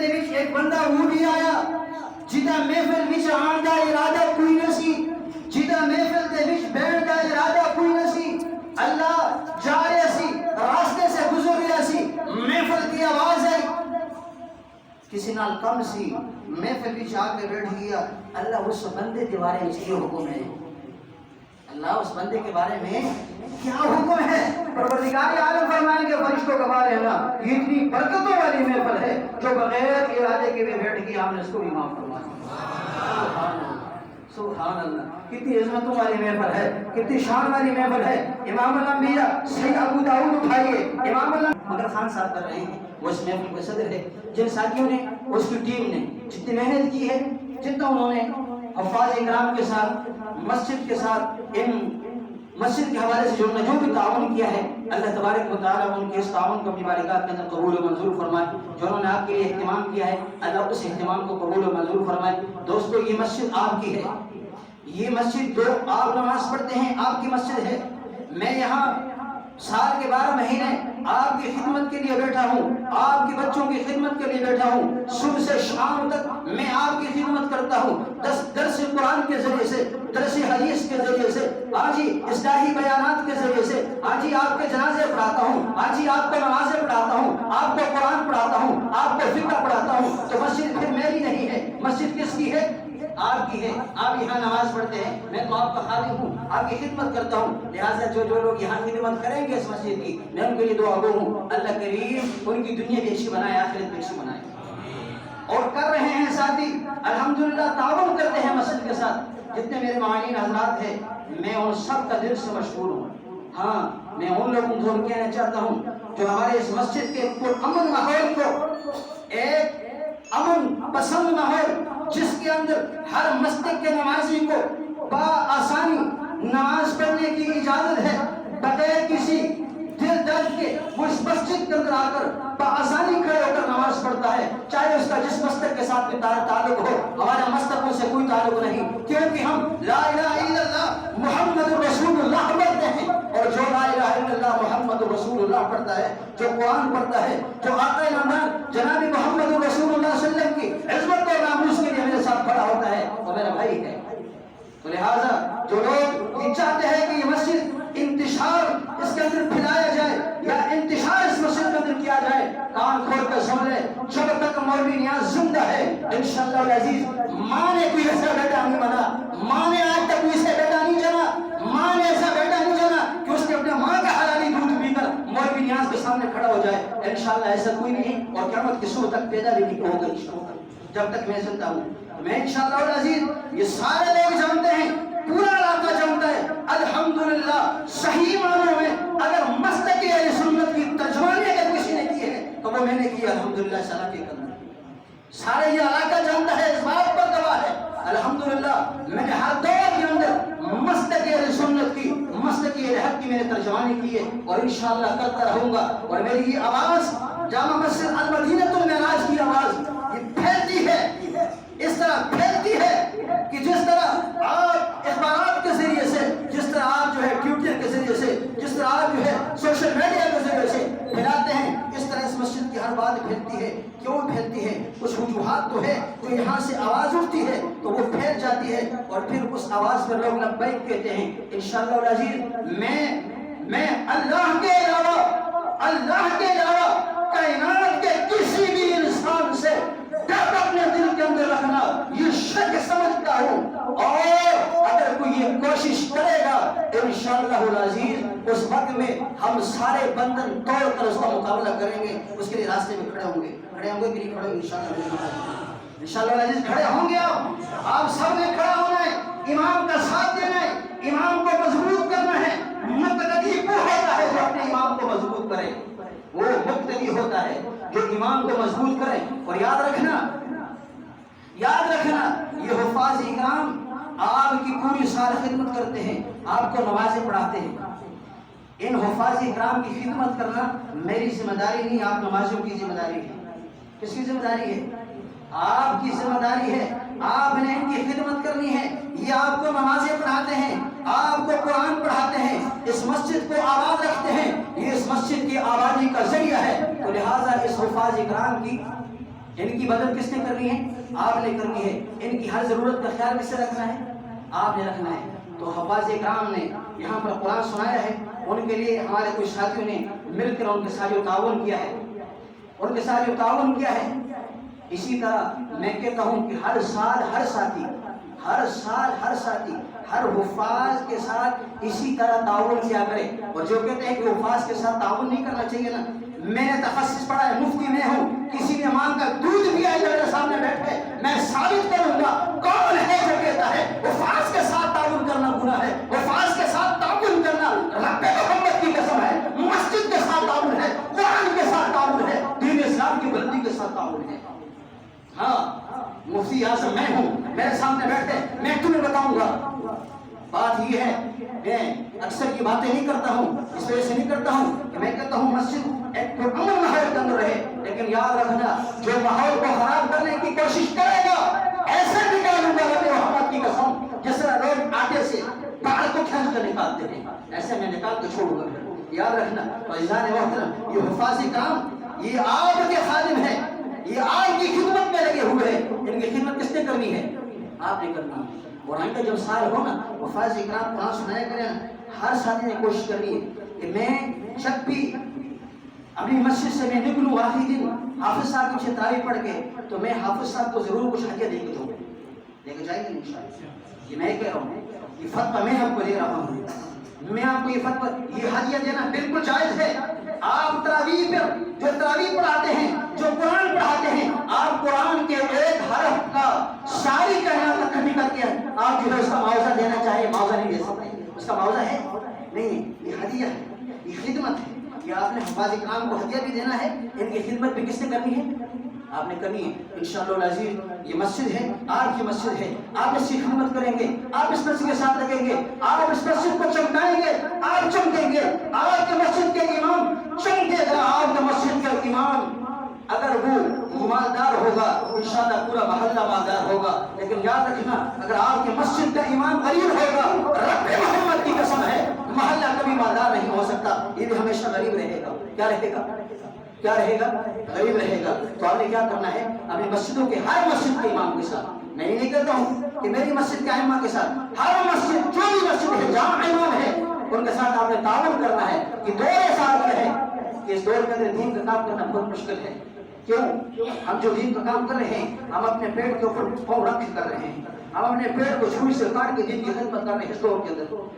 دے وچ ایک بندہ اونٹی آیا جدا محفل وچ آن دا ارادہ کوئی نہ سی جدا محفل دے وچ بیٹھ دا ارادہ کوئی نہ سی اللہ جا رہا سی راستے سے گزر رہا سی محفل کی آواز آئی کسی نال کم سی محفل وچ آ کے بیٹھ گیا اللہ اس بندے کے بارے میں یہ حکم ہے اللہ اس بندے کے بارے میں کیا حکم ہے پروردگار عالم فرمائیں گے فرشتوں کا بارے میں یہ اتنی برکتوں والی محفل ہے جو بغیر ارادے کے بھی بیٹھ گئی آپ نے اس کو بھی معاف فرمایا سبحان اللہ کتنی عظمتوں والی محفل ہے کتنی شان والی محفل ہے امام الانبیاء سید ابو داؤد اٹھائیے امام مگر خان صاحب کر رہے ہیں وہ اس محفل کے صدر ہے جن ساتھیوں نے اس کی ٹیم نے جتنی محنت کی ہے جتنا انہوں نے حفاظ اکرام کے ساتھ مسجد کے ساتھ ان مسجد کے حوالے سے جو بھی تعاون کیا ہے اللہ تبارک و تعالیٰ ان کے اس تعاون کو اپنی بارگاہ کے اندر قبول و منظور فرمائے جو انہوں نے آپ کے لیے اہتمام کیا ہے اللہ اس اہتمام کو قبول و منظور فرمائے دوستو یہ مسجد آپ کی ہے یہ مسجد جو آپ نماز پڑھتے ہیں آپ کی مسجد ہے میں یہاں سال کے 12 مہینے آپ کی خدمت کے لیے بیٹھا ہوں آپ کے بچوں کی خدمت کے لیے بیٹھا ہوں صبح سے شام تک میں آپ کی خدمت کرتا ہوں درس قرآن کے ذریعے سے درس حدیث کے ذریعے سے آج ہی اصلاحی بیانات کے ذریعے سے آج ہی آپ کے جنازے پڑھاتا ہوں آج ہی آپ کو نمازیں پڑھاتا ہوں آپ کو قرآن پڑھاتا ہوں آپ کو فقہ پڑھاتا ہوں تو مسجد پھر میری نہیں ہے مسجد کس کی ہے آپ کی ہے آپ یہاں نماز پڑھتے ہیں میں تو آپ کا خادم ہوں آپ کی خدمت کرتا ہوں لہٰذا جو لوگ یہاں خدمت کریں گے اس مسجد کی میں ان کے لیے دعا گو ہوں اللہ کریم ان کی دنیا بھی اچھی بنائے آخرت بھی اچھی بنائے اور کر رہے ہیں ساتھی الحمدللہ تعاون کرتے ہیں مسجد کے ساتھ جتنے میرے معاونین حضرات ہیں میں ان سب کا دل سے مشکور ہوں ہاں میں ان لوگوں کو کہنا چاہتا ہوں جو ہمارے اس مسجد کے امن ماحول کو ایک امن پسند ماحول جس کے اندر ہر مسجد کے نمازی کو بآسانی نماز پڑھنے کی اجازت ہے بغیر کسی دل درد کے وہ اس مسجد کے اندر آ کر بآسانی کھڑے ہو کر نماز پڑھتا ہے چاہے اس کا جس مسجد کے ساتھ بھی تعلق ہو ہمارا مسجدوں سے کوئی تعلق نہیں کیونکہ ہم لا الہ الا اللہ محمد رسول اللہ پڑھتے ہیں اور جو لا الہ الا اللہ محمد رسول اللہ پڑھتا ہے جو قرآن پڑھتا ہے جو آقا نامدار جناب محمد رسول اللہ صلی اللہ علیہ وسلم کی عظمت اور ناموس کے لیے میرے ساتھ کھڑا ہوتا ہے وہ میرا بھائی ہے تو لہٰذا جو لوگ یہ چاہتے ہیں کہ یہ مسجد انتشار اس کے اندر پھیلایا جائے یا انتشار اس مسجد کے اندر کیا جائے کان کھول کر سن لے جب تک مولوی نیاز زندہ ہے انشاءاللہ العزیز ماں نے کوئی ایسا بیٹا نہیں بنا ماں نے آج تک کوئی ایسا بیٹا نہیں جنا ماں نے ایسا بیٹا نہیں جنا کہ اس نے اپنے ماں کا حلالی دودھ پی کر مولوی نیاز کے سامنے کھڑا ہو جائے انشاءاللہ ایسا کوئی نہیں اور قیامت کی صبح تک پیدا بھی نہیں ہوگا جب تک میں زندہ ہوں میں انشاءاللہ العزیز یہ سارے لوگ جانتے ہیں پورا علاقہ جانتا ہے الحمدللہ صحیح معنوں میں اگر مسلک اہل سنت کی ترجمانی اگر کسی نے کی ہے تو وہ میں نے کی الحمدللہ سلام کے قدم سارے یہ علاقہ جانتا ہے اس بات پر گواہ ہے الحمدللہ میں نے ہر دور کے اندر مسلک اہل سنت کی مسلک اہل حق کی میں نے ترجمانی کی ہے اور انشاءاللہ کرتا رہوں گا اور میری یہ آواز جامع مسجد المدینۃ المعراج کی آواز یہ پھیلتی ہے اس طرح پھیلتی ہے کہ جس طرح آپ اخبارات کے ذریعے سے جس طرح آپ جو ہے ٹویٹر کے ذریعے سے جس طرح آپ جو ہے سوشل میڈیا کے ذریعے سے پھیلاتے ہیں اس طرح اس مسجد کی ہر بات پھیلتی ہے کیوں پھیلتی ہے کچھ وجوہات تو ہے جو یہاں سے آواز اٹھتی ہے تو وہ پھیل جاتی ہے اور پھر اس آواز پر لوگ لبیک کہتے ہیں انشاءاللہ العزیز میں اللہ کے علاوہ کائنات کے کسی بھی انسان سے ڈر اپنے دل کے اندر رکھنا یہ شک سمجھتا ہوں اور اگر کوئی یہ کوشش کرے گا انشاءاللہ العزیز اس وقت میں ہم سارے بندن توڑ کر اس کا مقابلہ کریں گے اس کے لیے راستے میں کھڑے ہوں گے کہ نہیں کھڑے انشاءاللہ العزیز کھڑے ہوں گے آپ سب نے کھڑا ہونا ہے امام کا ساتھ دینا ہے امام کو مضبوط کرنا ہے مقتدی وہ ہوتا ہے جو اپنے امام کو مضبوط کرے وہ مقتدی ہوتا ہے جو امام کو مضبوط کرے اور یاد رکھنا یہ حفاظ اکرام آپ کی پوری سال خدمت کرتے ہیں آپ کو نمازیں پڑھاتے ہیں ان حفاظ اکرام کی خدمت کرنا میری ذمہ داری نہیں آپ نمازوں کی ذمہ داری ہے کس کی ذمہ داری ہے آپ کی ذمہ داری ہے آپ نے ان کی خدمت کرنی ہے یہ آپ کو نمازیں پڑھاتے ہیں آپ کو قرآن پڑھاتے ہیں اس مسجد کو آباد رکھتے ہیں یہ اس مسجد کی آبادی کا ذریعہ ہے تو لہٰذا اس حفاظ اکرام کی ان کی مدد کس نے کرنی ہے؟ آپ نے کرنی ہے. ان کی ہر ضرورت کا خیال کس سے رکھنا ہے؟ آپ نے رکھنا ہے. تو حفاظ کرام نے یہاں پر قرآن سنایا ہے. ان کے لیے ہمارے کچھ ساتھیوں نے مل کر ان کے ساتھ جو تعاون کیا ہے، ان کے ساتھ جو تعاون کیا ہے، اسی طرح میں کہتا ہوں کہ ہر سال ہر ساتھی ہر حفاظ کے ساتھ اسی طرح تعاون کیا کرے. اور جو کہتے ہیں کہ حفاظ کے ساتھ تعاون نہیں کرنا چاہیے نا، میں نے تخصص پڑھا ہے، مفتی میں ہوں. کسی نے ماں کا دودھ بھی آئے میرے سامنے بیٹھے، میں ثابت کروں گا کون ہے جو کہتا ہے حفاظ کے ساتھ تعاون کرنا گناہ ہے. حفاظ کے ساتھ تعاون کرنا رب محمد کی قسم ہے، مسجد کے ساتھ تعاون ہے، قرآن کے ساتھ تعاون ہے، دین اسلام کی بلندی کے ساتھ تعاون ہے. ہاں، مفتی اعظم میں ہوں، میرے سامنے بیٹھے، میں تمہیں بتاؤں گا. بات یہ ہے، میں اکثر یہ باتیں نہیں کرتا ہوں، اس وجہ سے نہیں کرتا ہوں کہ میں کہتا ہوں مسجد ایک پرامن ماحول کے اندر رہے. لیکن یاد رکھنا، جو ماحول کو خراب کرنے کی کوشش کرے گا ایسے نکالوں گا رب محمد کی قسم، جس طرح لوگ آٹے سے باڑ کو کھینچ کر نکالتے ہیں، ایسے میں نکال کے چھوڑوں گا. یاد رکھنا. تو عزیزان محترم، یہ حفاظ کرام یہ آپ کے خادم ہیں، یہ آپ کی خدمت میں لگے ہوئے ہیں. ان کی خدمت کس نے کرنی ہے؟ آپ نے کرنی ہے. اور آئندہ جب سال ہو نا، حفاظ کرام قرآن سنایا کریں، ہر ساتھی نے کوشش کرنی ہے کہ میں جب بھی اپنی مسجد سے میں نکلوں آخری دن حافظ صاحب کی تراویح پڑھ کے، تو میں حافظ صاحب کو ضرور کچھ ہدیہ دے کے دوں، لے کے جائیں گے انشاءاللہ. یہ میں کہہ رہا ہوں، یہ فتویٰ میں آپ کو دے رہا ہوں. میں آپ کو یہ فتویٰ، یہ ہدیہ دینا بالکل جائز ہے. آپ تراویح پر جو تراویح پڑھاتے ہیں، جو قرآن پڑھاتے ہیں، آپ قرآن کے ایک حرف کا شاعری کہنا تک نہیں کرتے ہیں. آپ جو ہے اس کا معاوضہ دینا چاہے، معاوضہ نہیں دے سکتے. اس کا معاوضہ ہے نہیں، یہ ہدیہ ہے، یہ خدمت ہے. یہ آپ نے حفاظ کرام کو ہدیہ بھی دینا ہے. ان کی خدمت بھی کس نے کرنی ہے؟ آپ نے کرنی ہے. انشاءاللہ العزیز یہ مسجد ہے، آپ کی مسجد ہے، آپ اس کی خدمت کریں گے، آپ اس مسجد کے ساتھ لگیں گے، آپ اس مسجد کو چمکائیں گے، آپ چمکیں گے. آپ کے مسجد کے امام چمکے گا. آپ کے مسجد کا امام اگر وہ مالدار ہوگا، انشاءاللہ پورا محلہ مالدار ہوگا. لیکن یاد رکھنا، اگر آپ کے مسجد کا امام غریب ہوگا، رب محمد کی قسم ہے محلہ کبھی مالدار نہیں ہو سکتا. یہ بھی ہمیشہ غریب رہے گا. کیا رہے گا؟ کیا رہے گا؟ غریب رہے گا. تو آپ نے کیا کرنا ہے؟ اپنی مسجدوں کے ہر مسجد کے امام کے ساتھ، میں یہ نہیں کہتا ہوں کہ میری مسجد کے ائمہ کے ساتھ، ہر مسجد جو بھی مسجد ہے جہاں امام ہے ان کے ساتھ آپ نے تعاون کرنا ہے. کہ دور ایسا آ گیا ہے کہ اس دور کے اندر دین کا کام کرنا بہت مشکل ہے. کیوں؟ ہم جو دین کا کام کر رہے ہیں، ہم اپنے پیٹ کے اوپر پاؤں رکھ کر رہے ہیں، ہم اپنے پیٹ کو چھری سے کاٹ کے دین کی خدمت کر رہے ہیں. اس دور کے اندر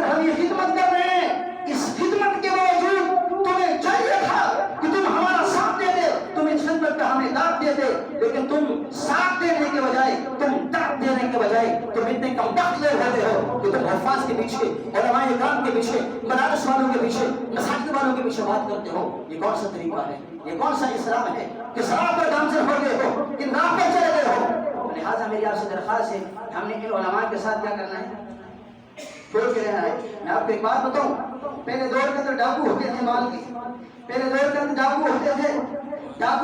ہم یہ خدمت کر رہے ہیں. اس خدمت کے باوجود تمہیں چاہیے تھا کہ تم ہمارا ساتھ دے دے، تم اس خدمت کا ہمیں داد دے دے. لیکن تم ساتھ دینے کے بجائے، تم داد دینے کے بجائے تم اتنے کم بخت ہوتے ہو کہ تم حفاظ کے پیچھے، علماء کرام کے پیچھے، مدارس والوں کے پیچھے، مساجد والوں کے پیچھے بات کرتے ہو. یہ کون سا طریقہ ہے؟ یہ کون سا اسلام ہے کہ سراب پر گامزن ہو گئے ہو، کہ راہ پر چلے گئے ہو؟ لہٰذا میری آپ سے درخواست ہے، ہم نے ان علماء کے ساتھ کیا کرنا ہے؟ چھوڑ کے رہنا ہے. میں آپ کو ایک بات بتاؤں، پہلے دور کے اندر ڈاکو ہوتے تھے مال کے، پہلے دور کے اندر ڈاکو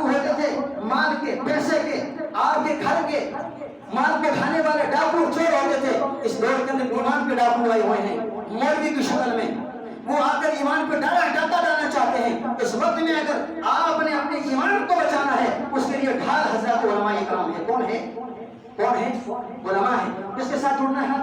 ہوتے تھے مال کے، پیسے کے، آپ کے گھر کے مال کو کھانے والے ڈاکو چور ہوتے تھے. اس دور کے اندر ایمان کے ڈاکو آئے ہوئے ہیں مولوی کی شکل میں. وہ آ کر ایمان پہ ڈاکہ ڈالنا چاہتے ہیں. اس وقت میں اگر آپ نے اپنے ایمان کو بچانا ہے، اس کے لیے ڈھال حضرات علماء کرام ہے. کون ہے؟ علماء ہے. کس کے ساتھ جڑنا ہے؟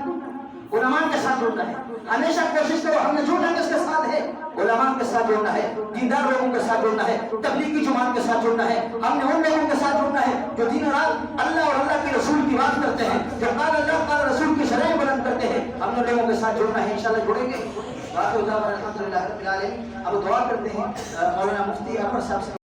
علماء کے ساتھ جڑنا ہے. ہمیشہ کوشش کرو، ہم نے جڑنا کس کے ساتھ ہے؟ علماء کے ساتھ جڑنا ہے، دیندار لوگوں کے ساتھ جڑنا ہے، تبلیغی جماعت کے ساتھ جڑنا ہے. ہم نے ان لوگوں کے ساتھ جڑنا ہے جو دن رات اللہ اور اللہ کے رسول کی بات کرتے ہیں، جو قال اللہ قال رسول کی شرعیں بلند کرتے ہیں. ہم نے لوگوں کے ساتھ جڑنا ہے. انشاءاللہ جڑیں گے. الحمدللہ رب العالمین. اب دعا کرتے ہیں مولانا مفتی اکبر صاحب سے.